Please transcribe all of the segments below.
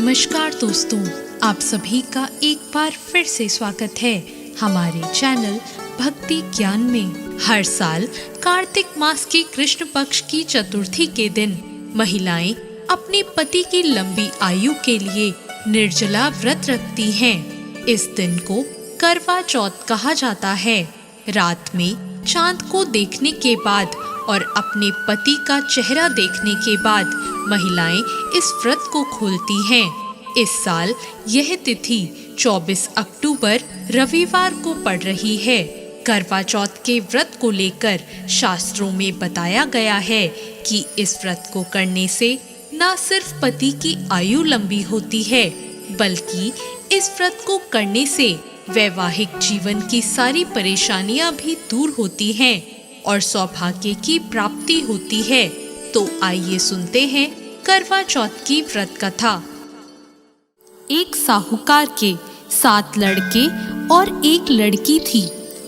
नमस्कार दोस्तों, आप सभी का एक बार फिर से स्वागत है हमारे चैनल भक्ति ज्ञान में। हर साल कार्तिक मास के कृष्ण पक्ष की चतुर्थी के दिन महिलाएं अपने पति की लंबी आयु के लिए निर्जला व्रत रखती हैं। इस दिन को करवा चौथ कहा जाता है। रात में चांद को देखने के बाद और अपने पति का चेहरा देखने के बाद महिलाएं इस व्रत को खोलती हैं। इस साल यह तिथि 24 अक्टूबर रविवार को पड़ रही है। करवा चौथ के व्रत को लेकर शास्त्रों में बताया गया है कि इस व्रत को करने से न सिर्फ पति की आयु लंबी होती है, बल्कि इस व्रत को करने से वैवाहिक जीवन की सारी परेशानियां भी दूर होती हैं और सौभाग्य की प्राप्ति होती है। तो आइए सुनते हैं करवा चौथ की व्रत कथा। एक साहूकार के 7 लड़के और 1 लड़की थी।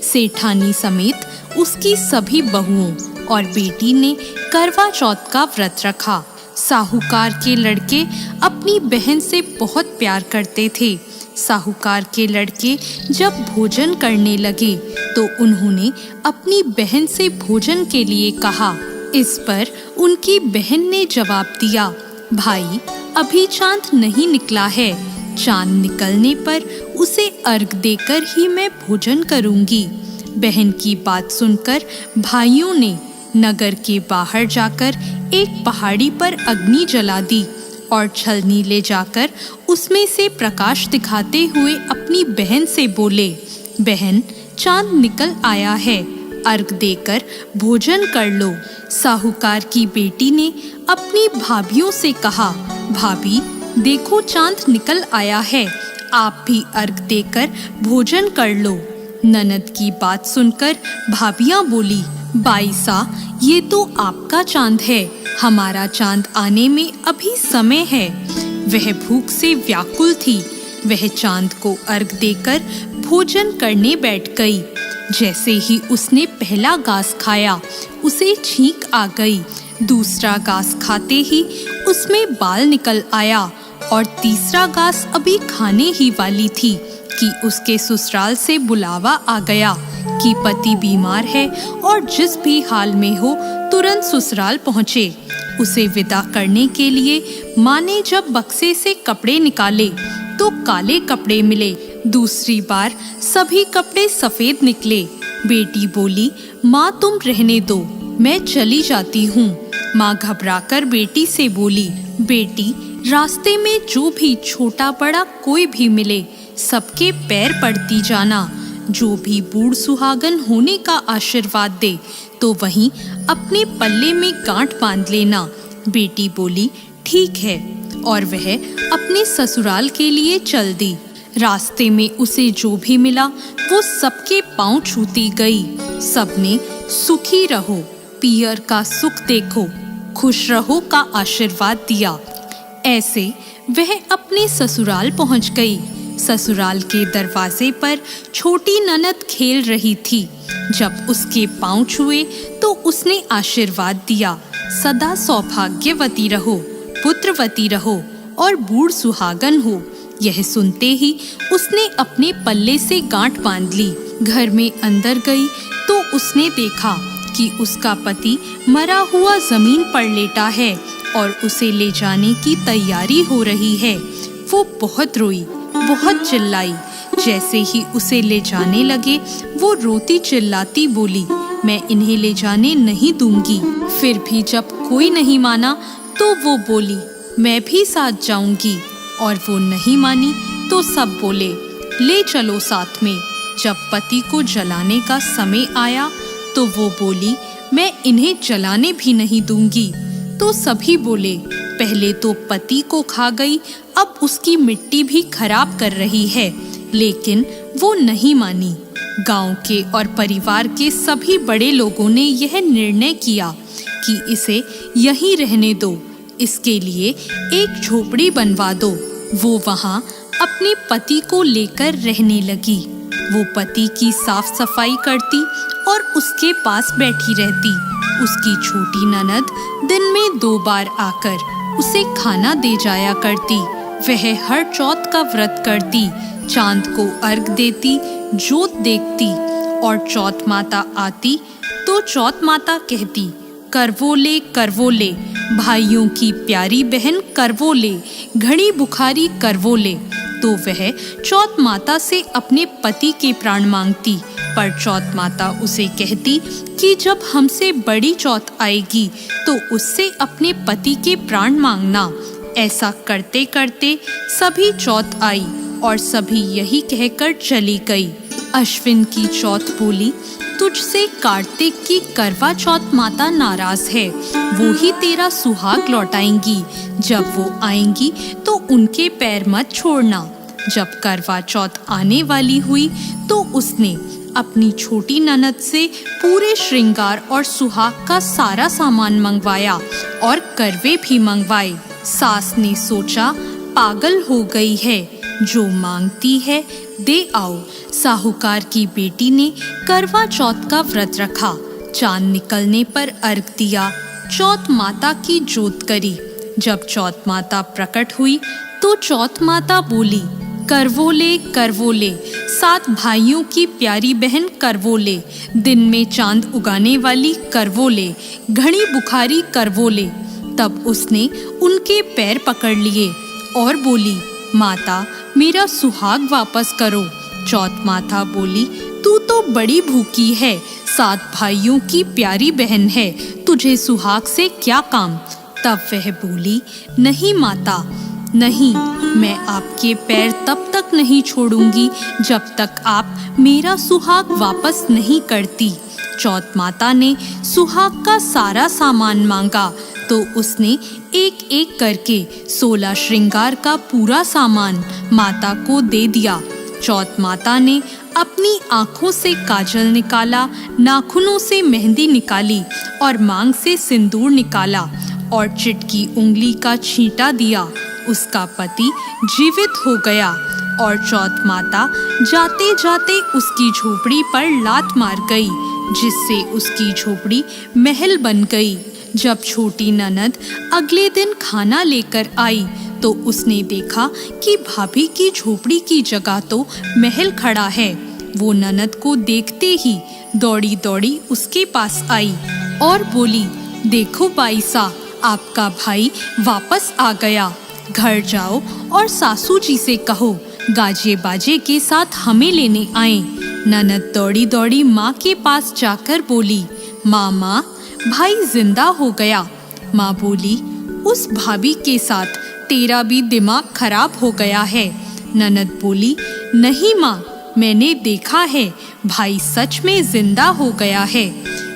सेठानी समेत उसकी सभी बहुओं और बेटी ने करवा चौथ का व्रत रखा। साहूकार के लड़के अपनी बहन से बहुत प्यार करते थे। साहूकार के लड़के जब भोजन करने लगे तो उन्होंने अपनी बहन से भोजन के लिए कहा। इस पर उनकी बहन ने जवाब दिया, भाई अभी चांद नहीं निकला है, चांद निकलने पर उसे अर्घ देकर ही मैं भोजन करूंगी। बहन की बात सुनकर भाइयों ने नगर के बाहर जाकर एक पहाड़ी पर अग्नि जला दी और छलनी ले जाकर उसमें से प्रकाश दिखाते हुए अपनी बहन से बोले, बहन चांद निकल आया है, अर्घ देकर भोजन कर लो। साहूकार की बेटी ने अपनी भाभियों से कहा, भाभी देखो चांद निकल आया है, आप भी अर्घ देकर भोजन कर लो। ननद की बात सुनकर भाभियां बोली, बाईसा ये तो आपका चांद है, हमारा चांद आने में अभी समय है। वह भूख से व्याकुल थी। वह चांद को अर्घ देकर भोजन करने बैठ गई। जैसे ही उसने पहला घास खाया उसे छींक आ गई। दूसरा घास खाते ही उसमें बाल निकल आया और तीसरा घास अभी खाने ही वाली थी कि उसके ससुराल से बुलावा आ गया कि पति बीमार है और जिस भी हाल में हो तुरंत ससुराल पहुँचे। उसे विदा करने के लिए माँ ने जब बक्से से कपड़े निकाले तो काले कपड़े मिले। दूसरी बार सभी कपड़े सफेद निकले। बेटी बोली, माँ तुम रहने दो, मैं चली जाती हूँ। माँ घबराकर बेटी से बोली, बेटी रास्ते में जो भी छोटा बड़ा कोई भी मिले सबके पैर पड़ती जाना। जो भी बूढ़ सुहागन होने का आशीर्वाद दे तो वहीं अपने पल्ले में गांठ बांध लेना। बेटी बोली, ठीक है, और वह अपने ससुराल के लिए चल दी। रास्ते में उसे जो भी मिला वो सबके पांव छूती गई। सबने सुखी रहो, पियर का सुख देखो, खुश रहो का आशीर्वाद दिया। ऐसे वह अपने ससुराल पहुंच गई। ससुराल के दरवाजे पर छोटी ननद खेल रही थी। जब उसके पांव छुए तो उसने आशीर्वाद दिया, सदा सौभाग्यवती रहो, पुत्रवती रहो और बूढ़ सुहागन हो। यह सुनते ही उसने अपने पल्ले से गांठ बांध ली। घर में अंदर गई तो उसने देखा कि उसका पति मरा हुआ जमीन पर लेटा है और उसे ले जाने की तैयारी हो रही है। वो बहुत रोई, बहुत चिल्लाई। जैसे ही उसे ले जाने लगे वो रोती चिल्लाती बोली, मैं इन्हें ले जाने नहीं दूंगी। फिर भी जब कोई नहीं माना तो वो बोली, मैं भी साथ जाऊंगी। और वो नहीं मानी तो सब बोले, ले चलो साथ में। जब पति को जलाने का समय आया तो वो बोली, मैं इन्हें जलाने भी नहीं दूंगी। तो सभी बोले, पहले तो पति को खा गई, अब उसकी मिट्टी भी खराब कर रही है। लेकिन वो नहीं मानी। गांव के और परिवार के सभी बड़े लोगों ने यह निर्णय किया कि इसे यहीं रहने दो, इसके लिए एक झोपड़ी बनवा दो। वो वहां अपने पति को लेकर रहने लगी। वो पति की साफ सफाई करती और उसके पास बैठी रहती। उसकी छोटी ननद दिन में 2 बार आकर उसे खाना दे जाया करती। वह हर चौथ का व्रत करती, चांद को अर्घ देती, जोत देखती, और चौथ माता आती तो चौथ माता कहती, करवोले करवोले, भाइयों की प्यारी बहन करवोले, घड़ी बुखारी करवोले। तो वह चौथ माता से अपने पति के प्राण मांगती, पर चौथ माता उसे कहती कि जब हमसे बड़ी चौथ आएगी तो उससे अपने पति के प्राण मांगना। ऐसा करते करते सभी चौथ आई और सभी यही कहकर चली गई। अश्विन की चौथ बोली, तुझसे कार्तिक की करवा चौथ माता नाराज है, वो ही तेरा सुहाग लौटाएंगी। जब वो आएंगी तो उनके पैर मत छोड़ना। जब करवा चौथ आने वाली हुई तो उसने अपनी छोटी ननद से पूरे श्रृंगार और सुहाग का सारा सामान मंगवाया और करवे भी मंगवाए। सास ने सोचा, पागल हो गई है, जो मांगती है दे आओ। साहूकार की बेटी ने करवा चौथ का व्रत रखा, चांद निकलने पर अर्घ दिया, चौथ माता की जोत करी। जब चौथ माता प्रकट हुई तो चौथ माता बोली, करवोले करवोले, 7 भाइयों की प्यारी बहन करवोले, दिन में चांद उगाने वाली करवोले, घड़ी बुखारी करवोले। तब उसने उनके पैर पकड़ लिए और बोली, माता मेरा सुहाग वापस करो। चौथ माता बोली, तू तो बड़ी भूखी है, 7 भाइयों की प्यारी बहन है, तुझे सुहाग से क्या काम। तब वह बोली, नहीं माता नहीं, मैं आपके पैर तब तक नहीं छोड़ूंगी जब तक आप मेरा सुहाग वापस नहीं करती। चौथ माता ने सुहाग का सारा सामान मांगा तो उसने एक एक करके 16 श्रृंगार का पूरा सामान माता को दे दिया। चौथ माता ने अपनी आँखों से काजल निकाला, नाखूनों से मेहंदी निकाली और मांग से सिंदूर निकाला और चिटकी उंगली का छींटा दिया। उसका पति जीवित हो गया और चौथ माता जाते जाते उसकी झोपड़ी पर लात मार गई, जिससे उसकी झोपड़ी महल बन गई। जब छोटी ननद अगले दिन खाना लेकर आई तो उसने देखा कि भाभी की झोपड़ी की जगह तो महल खड़ा है। वो ननद को देखते ही दौड़ी दौड़ी उसके पास आई और बोली, देखो बाईसा, आपका भाई वापस आ गया। घर जाओ और सासू जी से कहो गाजे बाजे के साथ हमें लेने आए। ननद दौड़ी दौड़ी माँ के पास जाकर बोली, माँ भाई जिंदा हो गया। माँ बोली, उस भाभी के साथ तेरा भी दिमाग खराब हो गया है। ननद बोली, नहीं माँ, मैंने देखा है, भाई सच में जिंदा हो गया है।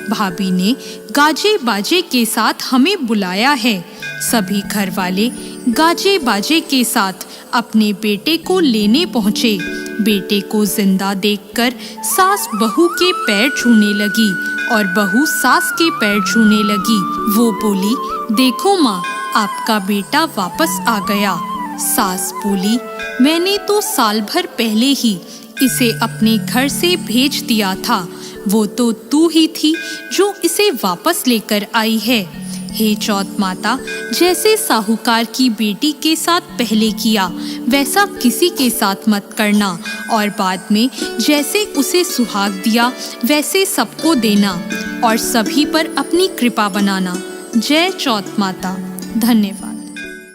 भाभी ने गाजे बाजे के साथ हमें बुलाया है। सभी घर वाले गाजे बाजे के साथ अपने बेटे को लेने पहुँचे। बेटे को जिंदा देखकर सास बहू के पैर छूने लगी और बहू सास के पैर छूने लगी। वो बोली, देखो माँ, आपका बेटा वापस आ गया। सास बोली, मैंने तो साल भर पहले ही इसे अपने घर से भेज दिया था, वो तो तू ही थी जो इसे वापस लेकर आई है। हे चौथ माता, जैसे साहूकार की बेटी के साथ पहले किया वैसा किसी के साथ मत करना और बाद में जैसे उसे सुहाग दिया वैसे सबको देना और सभी पर अपनी कृपा बनाना। जय चौथ माता। धन्यवाद।